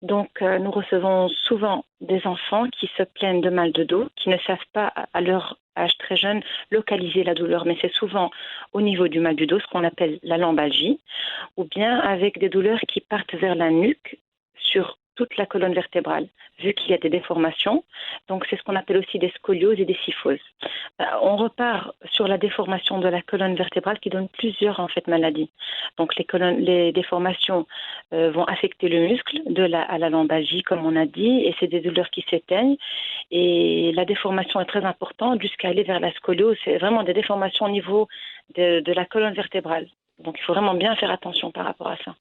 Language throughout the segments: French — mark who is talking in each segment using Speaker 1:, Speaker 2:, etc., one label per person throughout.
Speaker 1: Nous recevons souvent des enfants qui se plaignent de mal de dos, qui ne savent pas, à leur âge très jeune, localiser la douleur. Mais c'est souvent au niveau du mal du dos, ce qu'on appelle la lombalgie, ou bien avec des douleurs qui partent vers la nuque, sur toute la colonne vertébrale, vu qu'il y a des déformations. Donc, c'est ce qu'on appelle aussi des scolioses et des kyphoses. On repart sur la déformation de la colonne vertébrale qui donne plusieurs, en fait, maladies. Donc, les déformations vont affecter le muscle à la lombalgie, comme on a dit, et c'est des douleurs qui s'éteignent. Et la déformation est très importante jusqu'à aller vers la scoliose. C'est vraiment des déformations au niveau de la colonne vertébrale. Donc, il faut vraiment bien faire attention par rapport à ça.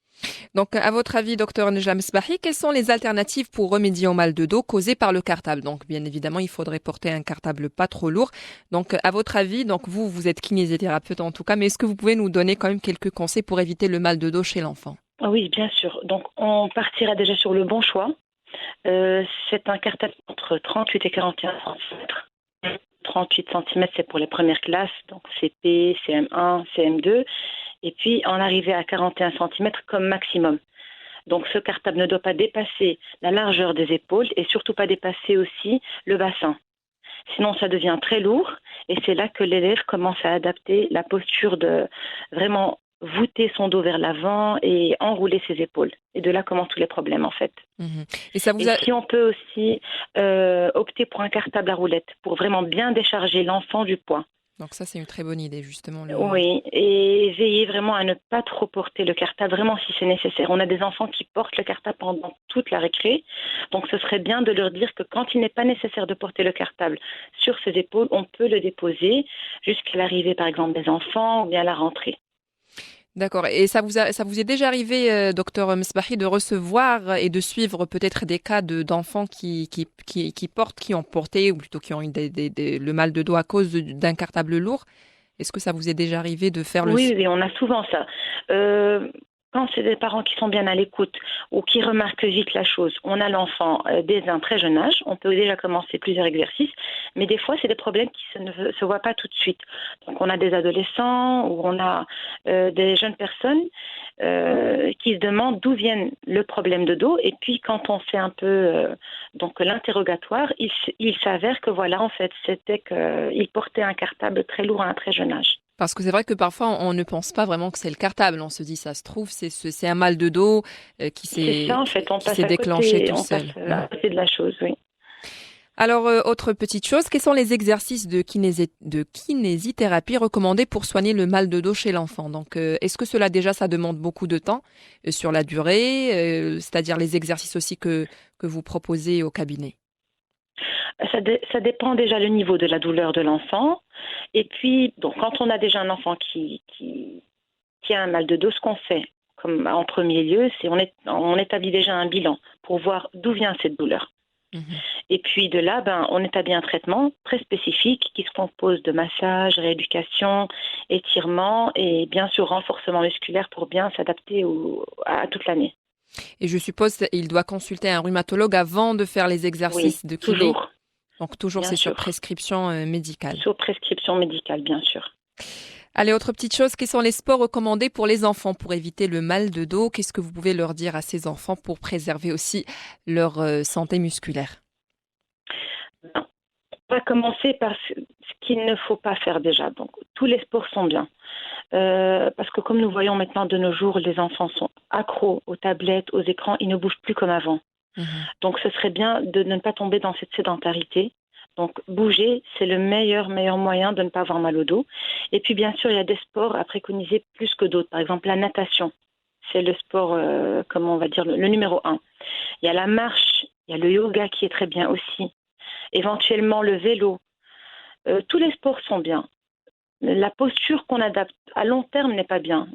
Speaker 2: Donc, à votre avis, docteur Nejla Mesbahi, quelles sont les alternatives pour remédier au mal de dos causé par le cartable? Donc, bien évidemment, il faudrait porter un cartable pas trop lourd. Donc, à votre avis, donc vous êtes kinésithérapeute en tout cas, mais est-ce que vous pouvez nous donner quand même quelques conseils pour éviter le mal de dos chez l'enfant?
Speaker 1: Oui, bien sûr. Donc, on partira déjà sur le bon choix. C'est un cartable entre 38 et 41 centimètres. 38 centimètres, c'est pour les premières classes, donc CP, CM1, CM2. Et puis, en arriver à 41 centimètres comme maximum. Donc, ce cartable ne doit pas dépasser la largeur des épaules et surtout pas dépasser aussi le bassin. Sinon, ça devient très lourd et c'est là que l'élève commence à adapter la posture de vraiment voûter son dos vers l'avant et enrouler ses épaules. Et de là commencent tous les problèmes, en fait.
Speaker 2: Mhm. Et ça
Speaker 1: Et
Speaker 2: vous a...
Speaker 1: si on peut aussi opter pour un cartable à roulette pour vraiment bien décharger l'enfant du poids.
Speaker 2: Donc ça, c'est une très bonne idée, justement.
Speaker 1: Oui, et veillez vraiment à ne pas trop porter le cartable, vraiment si c'est nécessaire. On a des enfants qui portent le cartable pendant toute la récré, donc ce serait bien de leur dire que quand il n'est pas nécessaire de porter le cartable sur ses épaules, on peut le déposer jusqu'à l'arrivée, par exemple, des enfants ou bien à la rentrée.
Speaker 2: D'accord. Et ça vous est déjà arrivé, docteur Mesbahi, de recevoir et de suivre peut-être des cas d'enfants qui ont porté, ou plutôt qui ont eu le mal de dos à cause d'un cartable lourd? Est-ce que ça vous est déjà arrivé de faire
Speaker 1: Oui, oui, on a souvent ça. Euh, Quand c'est des parents qui sont bien à l'écoute ou qui remarquent vite la chose, on a l'enfant dès un très jeune âge, on peut déjà commencer plusieurs exercices, mais des fois, c'est des problèmes qui ne se voient pas tout de suite. Donc, on a des adolescents ou on a des jeunes personnes qui se demandent d'où vient le problème de dos, et puis quand on fait un peu donc l'interrogatoire, il s'avère que voilà, en fait, c'était qu'il portait un cartable très lourd à un très jeune âge.
Speaker 2: Parce que c'est vrai que parfois on ne pense pas vraiment que c'est le cartable. On se dit ça se trouve c'est un mal de dos
Speaker 1: C'est ça, en fait, on
Speaker 2: qui
Speaker 1: passe
Speaker 2: s'est
Speaker 1: à
Speaker 2: déclenché
Speaker 1: côté,
Speaker 2: tout
Speaker 1: on passe
Speaker 2: seul.
Speaker 1: à côté de la chose, oui.
Speaker 2: Alors, autre petite chose, quels sont les exercices de kinésithérapie recommandés pour soigner le mal de dos chez l'enfant? Donc, est-ce que cela déjà, ça demande beaucoup de temps sur la durée, c'est-à-dire les exercices aussi que vous proposez au cabinet?
Speaker 1: Ça dépend déjà le niveau de la douleur de l'enfant. Et puis, donc, quand on a déjà un enfant qui a un mal de dos, ce qu'on fait, comme en premier lieu, c'est on établit déjà un bilan pour voir d'où vient cette douleur.
Speaker 2: Mhm.
Speaker 1: Et puis de là, on établit un traitement très spécifique qui se compose de massage, rééducation, étirement et bien sûr renforcement musculaire pour bien s'adapter à toute l'année.
Speaker 2: Et je suppose qu'il doit consulter un rhumatologue avant de faire les
Speaker 1: Oui,
Speaker 2: exercices de kiné.
Speaker 1: toujours,
Speaker 2: Donc, toujours,
Speaker 1: bien
Speaker 2: c'est sur
Speaker 1: sûr.
Speaker 2: prescription médicale.
Speaker 1: Sous prescription médicale, bien sûr.
Speaker 2: Allez, autre petite chose, quels sont les sports recommandés pour les enfants pour éviter le mal de dos? Qu'est-ce que vous pouvez leur dire à ces enfants pour préserver aussi leur santé musculaire?
Speaker 1: Ben, on va commencer par ce qu'il ne faut pas faire déjà. Donc, tous les sports sont bien. Parce que comme nous voyons maintenant de nos jours, les enfants sont accros aux tablettes, aux écrans, ils ne bougent plus comme avant.
Speaker 2: Mhm.
Speaker 1: Donc, ce serait bien de ne pas tomber dans cette sédentarité. Donc, bouger, c'est le meilleur moyen de ne pas avoir mal au dos. Et puis, bien sûr, il y a des sports à préconiser plus que d'autres. Par exemple, la natation, c'est le sport, comment on va dire, le numéro un. Il y a la marche, il y a le yoga qui est très bien aussi. Éventuellement, le vélo. Tous les sports sont bien. La posture qu'on adapte à long terme n'est pas bien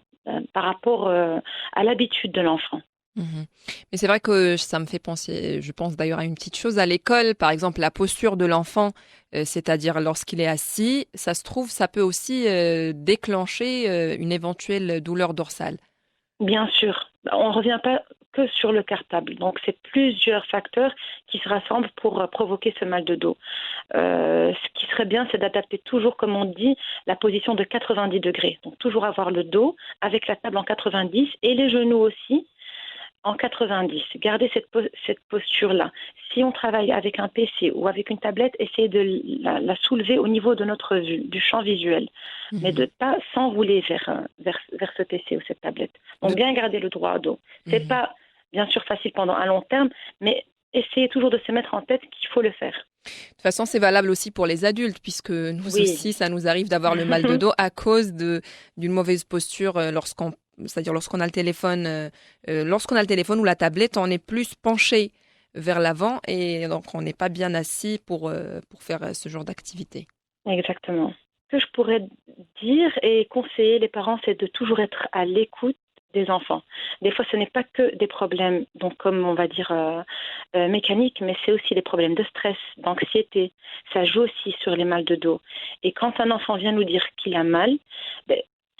Speaker 1: par rapport à l'habitude de l'enfant.
Speaker 2: Mhm. Mais c'est vrai que ça me fait penser, je pense d'ailleurs à une petite chose à l'école, par exemple la posture de l'enfant, c'est-à-dire lorsqu'il est assis, ça se trouve, ça peut aussi déclencher une éventuelle douleur dorsale.
Speaker 1: Bien sûr, on ne revient pas que sur le cartable. Donc, c'est plusieurs facteurs qui se rassemblent pour provoquer ce mal de dos. Ce qui serait bien, c'est d'adapter toujours, comme on dit, la position de 90 degrés. Donc, toujours avoir le dos avec la table en 90 et les genoux aussi en 90. Gardez cette posture-là. Si on travaille avec un PC ou avec une tablette, essayez de la soulever au niveau de notre vue, du champ visuel, mais de
Speaker 2: Mhm.
Speaker 1: pas s'enrouler vers ce PC ou cette tablette. Donc
Speaker 2: De-
Speaker 1: bien garder le droit au dos. C'est
Speaker 2: Mhm.
Speaker 1: pas bien sûr facile pendant un long terme, mais essayez toujours de se mettre en tête qu'il faut le faire.
Speaker 2: De toute façon, c'est valable aussi pour les adultes, puisque nous
Speaker 1: Oui.
Speaker 2: aussi, ça nous arrive d'avoir le mal de dos à cause d'une mauvaise posture c'est-à-dire lorsqu'on a le téléphone, lorsqu'on a le téléphone ou la tablette, on est plus penché vers l'avant et donc on n'est pas bien assis pour faire ce genre d'activité.
Speaker 1: Exactement. Ce que je pourrais dire et conseiller les parents, c'est de toujours être à l'écoute des enfants. Des fois, ce n'est pas que des problèmes, donc comme on va dire mécaniques, mais c'est aussi des problèmes de stress, d'anxiété. Ça joue aussi sur les mal de dos. Et quand un enfant vient nous dire qu'il a mal, ben,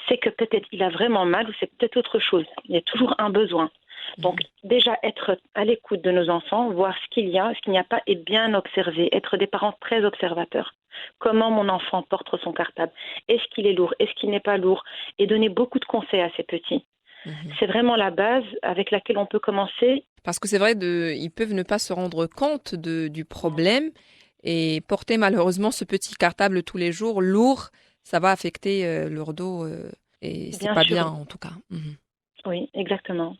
Speaker 1: c'est que peut-être il a vraiment mal ou c'est peut-être autre chose. Il y a toujours un besoin. Donc
Speaker 2: Mhm.
Speaker 1: déjà être à l'écoute de nos enfants, voir ce qu'il y a, ce qu'il n'y a pas et bien observer, être des parents très observateurs. Comment mon enfant porte son cartable? Est-ce qu'il est lourd? Est-ce qu'il n'est pas lourd? Et donner beaucoup de conseils à ces petits.
Speaker 2: Mhm.
Speaker 1: C'est vraiment la base avec laquelle on peut commencer.
Speaker 2: Parce que c'est vrai, ils peuvent ne pas se rendre compte du problème et porter malheureusement ce petit cartable tous les jours lourd, ça va affecter leur dos et c'est
Speaker 1: Bien
Speaker 2: pas bien
Speaker 1: sûr,
Speaker 2: en tout cas. Mhm.
Speaker 1: oui, exactement.